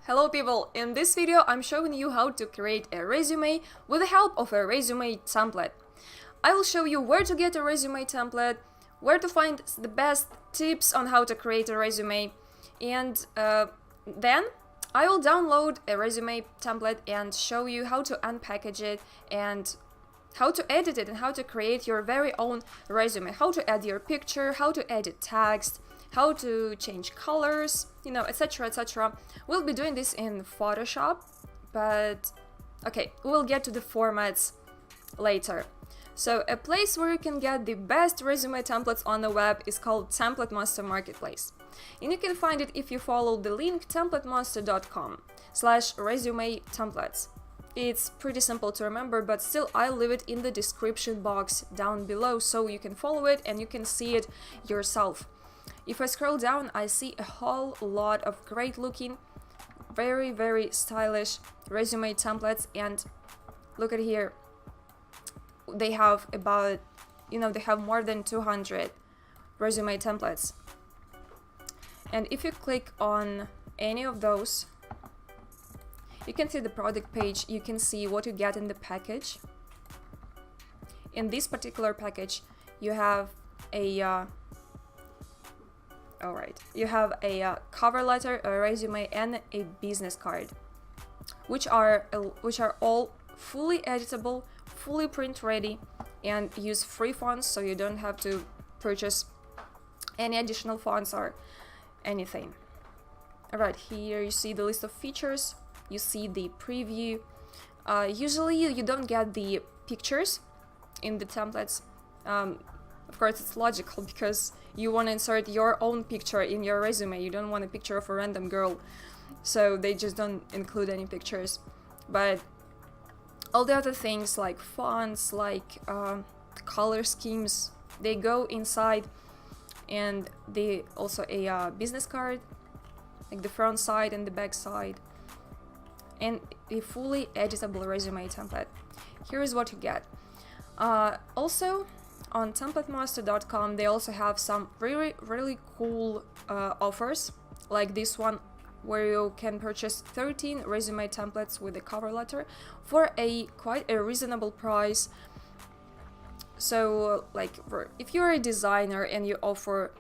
Hello people, in this video I'm showing you how to create a resume with the help of a resume template. I will show you where to get a resume template, where to find the best tips on how to create a resume, and then I will download a resume template and show you how to unpackage it and how to edit it and how to create your very own resume, how to add your picture, how to edit text, how to change colors, etc, etc. We'll be doing this in Photoshop, but okay, we'll get to the formats later. So a place where you can get the best resume templates on the web is called TemplateMonster Marketplace. And you can find it if you follow the link templatemonster.com/resume templates. It's pretty simple to remember, but still I'll leave it in the description box down below so you can follow it and you can see it yourself. If I scroll down, I see a whole lot of great looking, very stylish resume templates, and look at here. They have about, they have more than 200 resume templates. And if you click on any of those, you can see the product page, you can see what you get in the package. In this particular package, you have a cover letter, a resume, and a business card, which are all fully editable, fully print ready, and use free fonts, so you don't have to purchase any additional fonts or anything. Alright, here you see the list of features, you see the preview. Usually you don't get the pictures in the templates. Of course, it's logical because you want to insert your own picture in your resume. You don't want a picture of a random girl, so they just don't include any pictures. But all the other things like fonts, like color schemes, they go inside, and they also a business card, like the front side and the back side, and a fully editable resume template. Here is what you get. Also, on TemplateMonster.com they also have some really cool offers, like this one, where you can purchase 13 resume templates with a cover letter for quite a reasonable price. So if you're a designer and you offer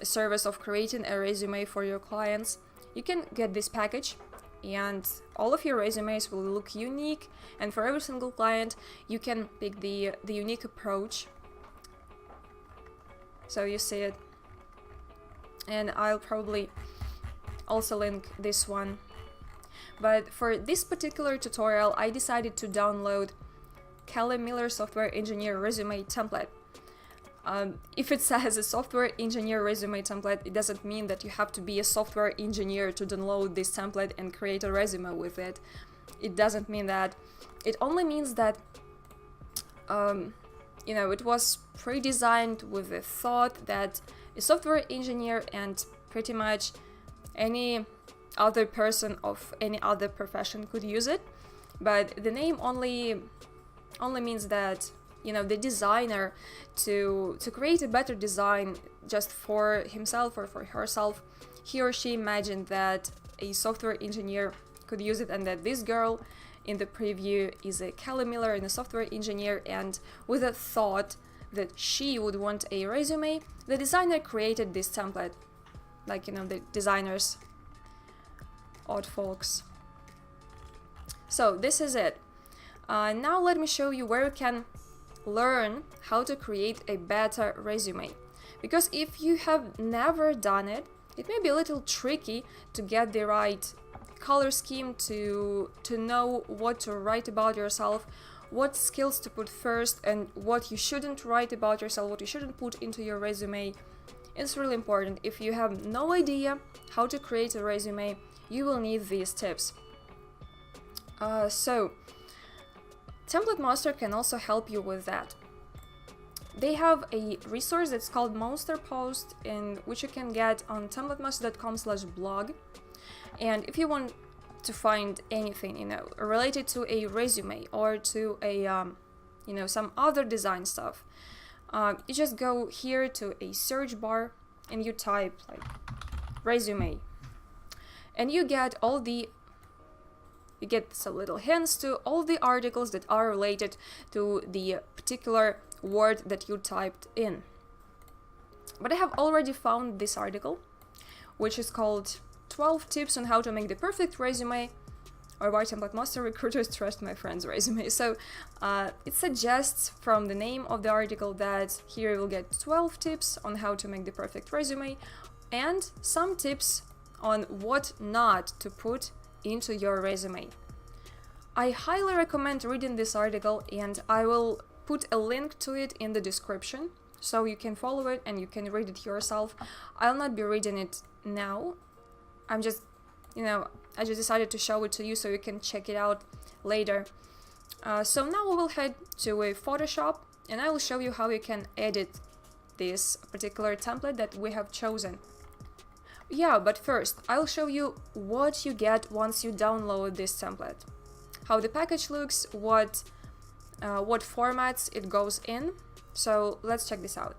a service of creating a resume for your clients, you can get this package, and all of your resumes will look unique, and for every single client you can pick the unique approach. So you see it, and I'll probably also link this one. But for this particular tutorial I decided to download Kelly Miller Software Engineer Resume Template. If it says a software engineer resume template, it doesn't mean that you have to be a software engineer to download this template and create a resume with it. It doesn't mean that. It only means that it was pre-designed with the thought that a software engineer and pretty much any other person of any other profession could use it. But the name only means that the designer to create a better design just for himself or for herself, he or she imagined that a software engineer could use it, and that this girl in the preview is a Kelly Miller and a software engineer, and with a thought that she would want a resume, the designer created this template, the designers, odd folks. So this is it. Now let me show you where you can learn how to create a better resume, because if you have never done it, it may be a little tricky to get the right color scheme, to know what to write about yourself, what skills to put first, and what you shouldn't write about yourself, what you shouldn't put into your resume. It's really important. If you have no idea how to create a resume, you will need these tips. So TemplateMonster can also help you with that. They have a resource that's called Monster Post, in which you can get on templatemonster.com/blog. And if you want to find anything, related to a resume or to a, some other design stuff, you just go here to a search bar and you type resume, and you get all the You get some little hints to all the articles that are related to the particular word that you typed in. But I have already found this article, which is called 12 Tips on How to Make the Perfect Resume, or why TemplateMonster Recruiters Trust My Friend's Resume. So it suggests from the name of the article that here you will get 12 tips on how to make the perfect resume and some tips on what not to put into your resume. I highly recommend reading this article, and I will put a link to it in the description so you can follow it and you can read it yourself. I'll not be reading it now. I just decided to show it to you so you can check it out later. So now we will head to a Photoshop, and I will show you how you can edit this particular template that we have chosen. Yeah, but first I'll show you what you get once you download this template, how the package looks, what formats it goes in. So let's check this out.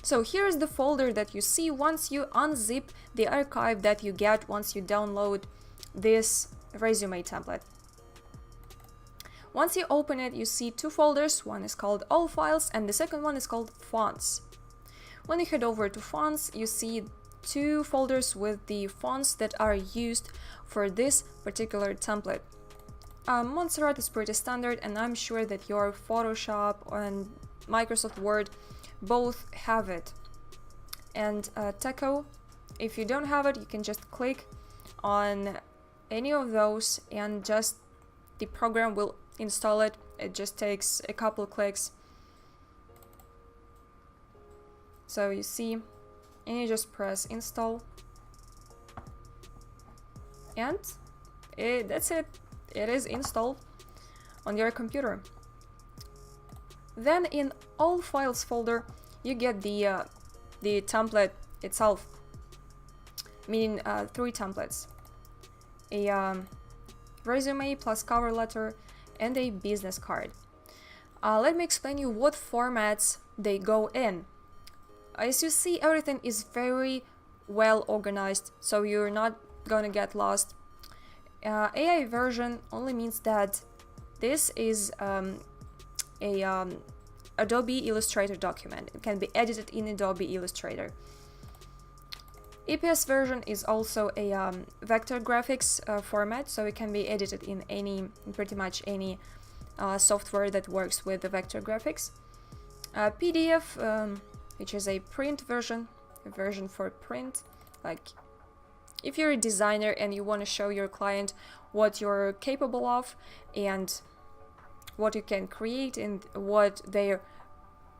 So here is the folder that you see once you unzip the archive that you get once you download this resume template. Once you open it, you see two folders. One is called All Files and the second one is called Fonts. When you head over to Fonts, you see two folders with the fonts that are used for this particular template. Montserrat is pretty standard, and I'm sure that your Photoshop and Microsoft Word both have it. And Teco, if you don't have it, you can just click on any of those and just the program will install it. It just takes a couple clicks. So you see, and you just press install, and that's it. It is installed on your computer. Then in All Files folder, you get the template itself, meaning 3 templates: a resume plus cover letter and a business card. Let me explain you what formats they go in. As you see, everything is very well organized, so you're not gonna get lost. AI version only means that this is Adobe Illustrator document. It can be edited in Adobe Illustrator. EPS version is also a vector graphics format, so it can be edited in pretty much any software that works with the vector graphics. PDF, which is a print version, a version for print. Like if you're a designer and you want to show your client what you're capable of and what you can create and what the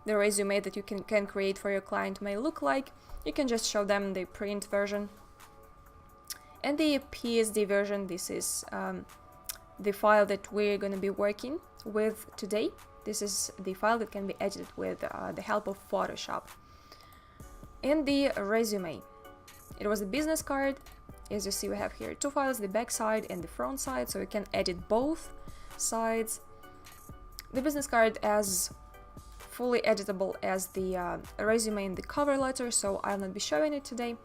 resume that you can create for your client may look like, you can just show them the print version. And the PSD version, this is the file that we're going to be working with today. This is the file that can be edited with the help of Photoshop. And the resume, it was a business card. As you see, we have here 2 files, the back side and the front side, so you can edit both sides. The business card as fully editable as the resume and the cover letter, so I'll not be showing it today.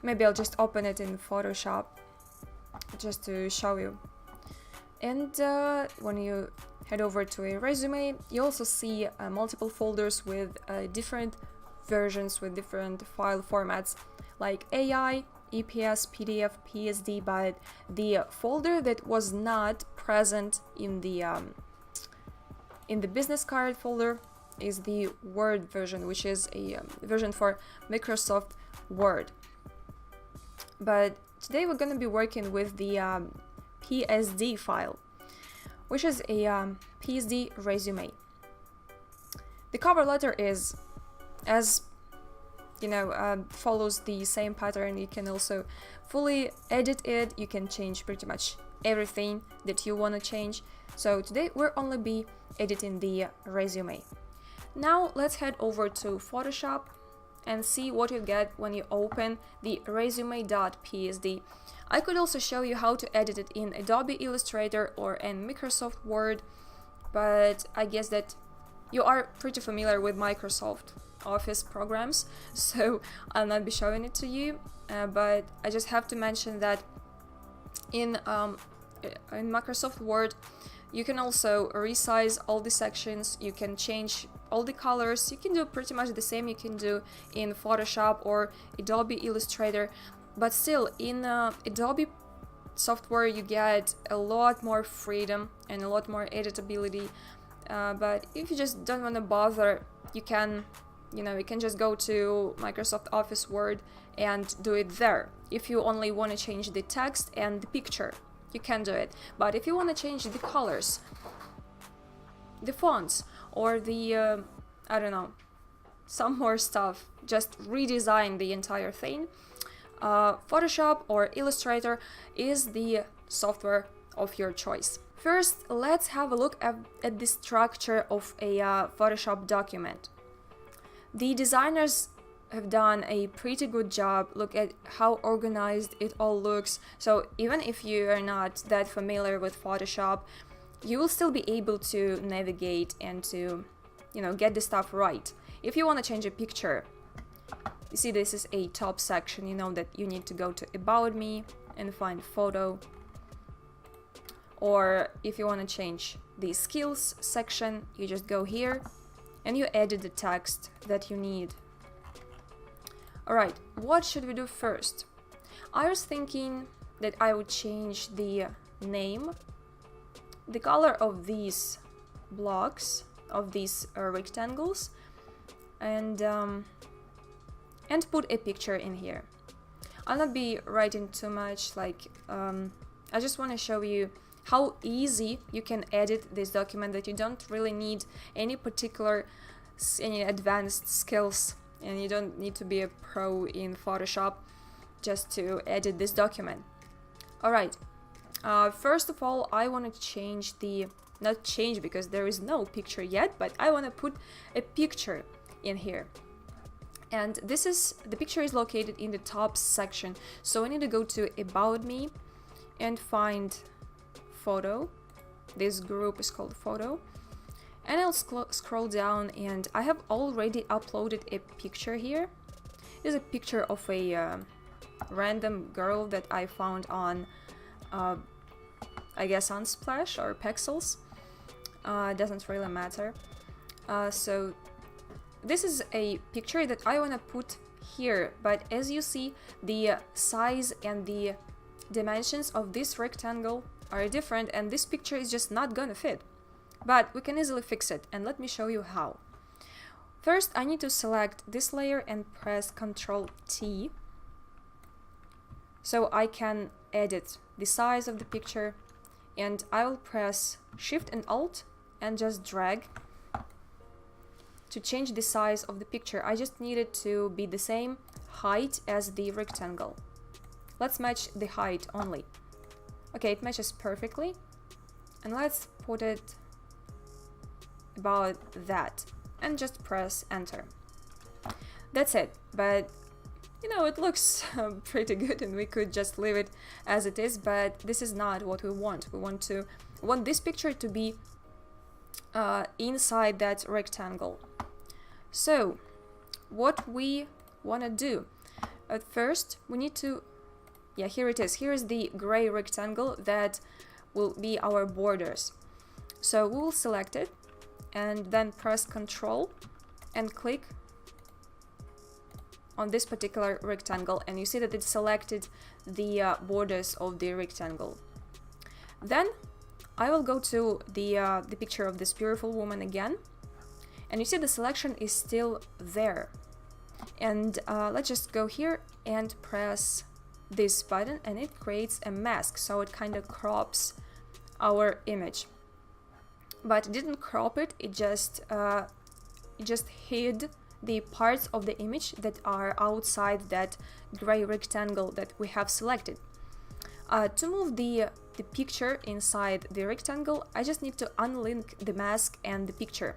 Maybe I'll just open it in Photoshop just to show you. And when you head over to a resume, you also see multiple folders with different versions, with different file formats like AI, EPS, PDF, PSD, but the folder that was not present in the business card folder is the Word version, which is a version for Microsoft Word. But today we're going to be working with the PSD file, which is a PSD resume. The cover letter is, as you know, follows the same pattern. You can also fully edit it. You can change pretty much everything that you want to change. So today we'll only be editing the resume. Now let's head over to Photoshop and see what you get when you open the resume.psd. I could also show you how to edit it in Adobe Illustrator or in Microsoft Word, but I guess that you are pretty familiar with Microsoft Office programs, so I'll not be showing it to you, but I just have to mention that in Microsoft Word, you can also resize all the sections, you can change all the colors, you can do pretty much the same you can do in Photoshop or Adobe Illustrator, but still in Adobe software you get a lot more freedom and a lot more editability, but if you just don't want to bother, you can just go to Microsoft Office Word and do it there. If you only want to change the text and the picture, you can do it. But if you want to change the colors, the fonts, or the, I don't know, some more stuff, just redesign the entire thing, Photoshop or Illustrator is the software of your choice. First, let's have a look at the structure of a Photoshop document. The designers have done a pretty good job. Look at how organized it all looks. So even if you are not that familiar with Photoshop, you will still be able to navigate and to, get the stuff right. If you want to change a picture, you see this is a top section, you know that you need to go to About Me and find Photo. Or if you want to change the Skills section, you just go here and you edit the text that you need. Alright, what should we do first? I was thinking that I would change the name, the color of these blocks, of these rectangles, and put a picture in here. I'll not be writing too much, I just want to show you how easy you can edit this document, that you don't really need any advanced skills, and you don't need to be a pro in Photoshop just to edit this document. Alright, first of all, I want to change not change because there is no picture yet, but I want to put a picture in here. And the picture is located in the top section, so I need to go to About Me and find Photo. This group is called Photo. And I'll scroll down, and I have already uploaded a picture here. It's a picture of a random girl that I found on, I guess, Unsplash or Pexels. Doesn't really matter. So this is a picture that I want to put here, but as you see, the size and the dimensions of this rectangle are different, and this picture is just not gonna fit. But we can easily fix it, and let me show you how. First, I need to select this layer and press Ctrl T, so I can edit the size of the picture, and I will press Shift and Alt and just drag to change the size of the picture. I just need it to be the same height as the rectangle. Let's match the height only. Okay, it matches perfectly, and let's put it about that and just press Enter. That's it, but it looks pretty good, and we could just leave it as it is, but this is not what we want. We want this picture to be inside that rectangle. So what we want to do at first, we need to, here it is. Here is the gray rectangle that will be our borders. So we will select it and then press Ctrl and click on this particular rectangle, and you see that it selected the borders of the rectangle. Then I will go to the picture of this beautiful woman again, and you see the selection is still there. And let's just go here and press this button, and it creates a mask, so it kind of crops our image. But it didn't crop it, it just hid the parts of the image that are outside that gray rectangle that we have selected. To move the picture inside the rectangle, I just need to unlink the mask and the picture.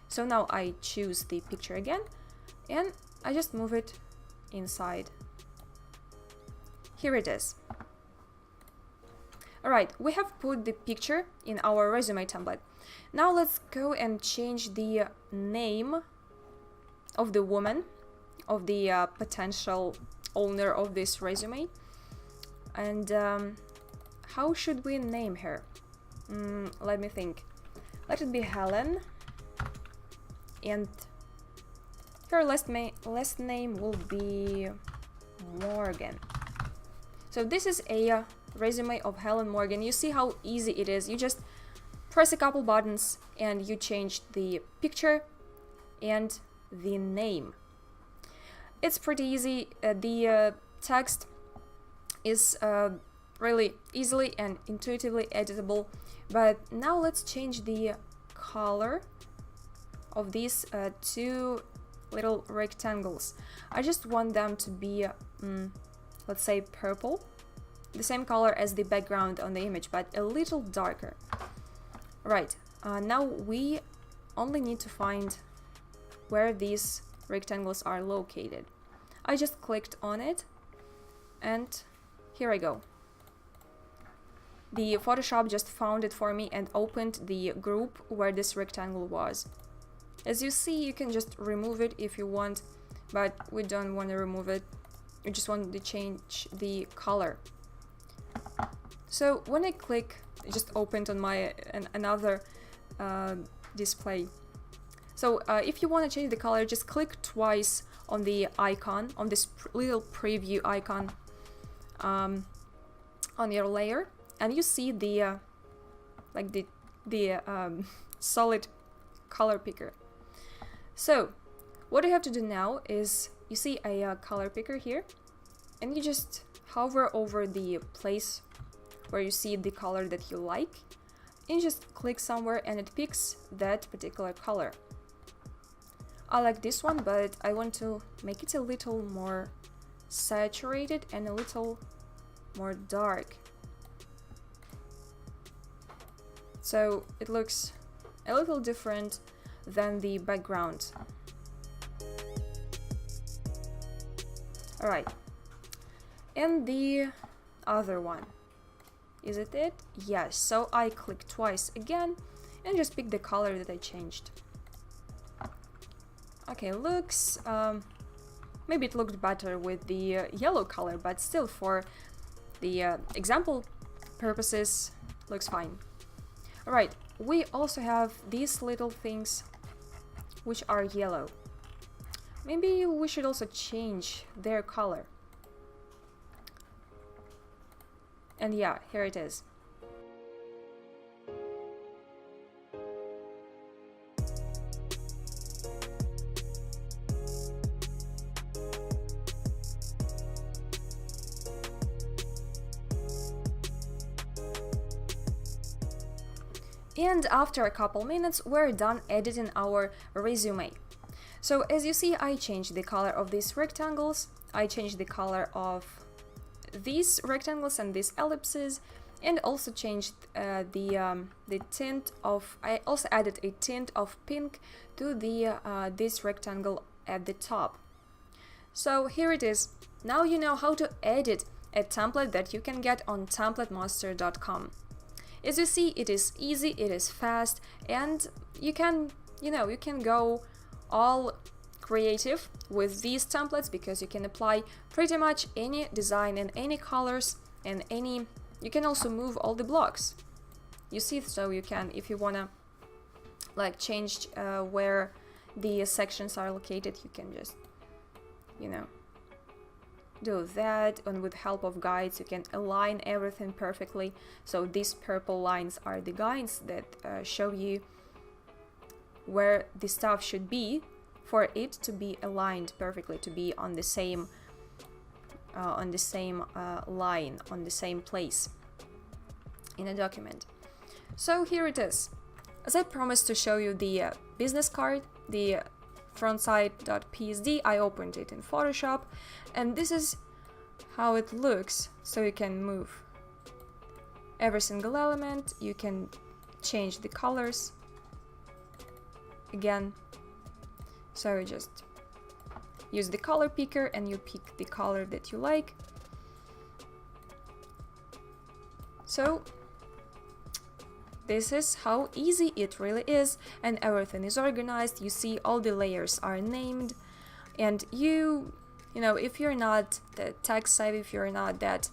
So now I choose the picture again, and I just move it inside. Here it is. Alright, we have put the picture in our resume template. Now let's go and change the name of the woman, of the potential owner of this resume. And how should we name her? Let me think. Let it be Helen, and her last name will be Morgan. So this is a resume of Helen Morgan. You see how easy it is. You just press a couple buttons and you change the picture and the name. It's pretty easy. The text is really easily and intuitively editable. But now let's change the color of these two little rectangles. I just want them to be, let's say, purple, the same color as the background on the image, but a little darker. Right, now we only need to find where these rectangles are located. I just clicked on it, and here I go. The Photoshop just found it for me and opened the group where this rectangle was. As you see, you can just remove it if you want, but we don't want to remove it. We just want to change the color. So when I click, it just opened on my another display. So if you want to change the color, just click twice on the icon, on this little preview icon on your layer, and you see the like the solid color picker. So what you have to do now is, you see a color picker here, and you just hover over the place where you see the color that you like, and you just click somewhere and it picks that particular color. I like this one, but I want to make it a little more saturated and a little more dark, so it looks a little different than the background. Alright, and the other one, is it? Yes, so I click twice again and just pick the color that I changed. Okay, looks, maybe it looked better with the yellow color, but still for the example purposes, looks fine. Alright, we also have these little things which are yellow. Maybe we should also change their color. And yeah, here it is. And after a couple minutes, we're done editing our resume. So as you see, I changed the color of these rectangles, I changed the color of these rectangles and these ellipses, and also changed the tint of, I also added a tint of pink to the this rectangle at the top. So here it is. Now you know how to edit a template that you can get on TemplateMonster.com. As you see, it is easy, it is fast, and you can go all creative with these templates, because you can apply pretty much any design and any colors and any, you can also move all the blocks. You see, so you can, if you wanna like change where the sections are located, you can just, do that, and with help of guides you can align everything perfectly. So these purple lines are the guides that show you where the stuff should be for it to be aligned perfectly, to be on the same line, on the same place in a document. So here it is. As I promised to show you the business card, the frontside.psd, I opened it in Photoshop, and this is how it looks. So you can move every single element, you can change the colors again. So you just use the color picker and you pick the color that you like. So this is how easy it really is, and everything is organized. You see all the layers are named, and you know, if you're not that tech savvy, if you're not that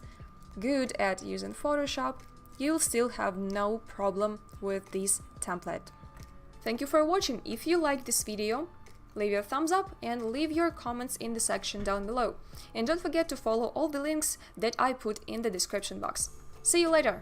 good at using Photoshop, you'll still have no problem with this template. Thank you for watching. If you liked this video, leave your thumbs up and leave your comments in the section down below. And don't forget to follow all the links that I put in the description box. See you later!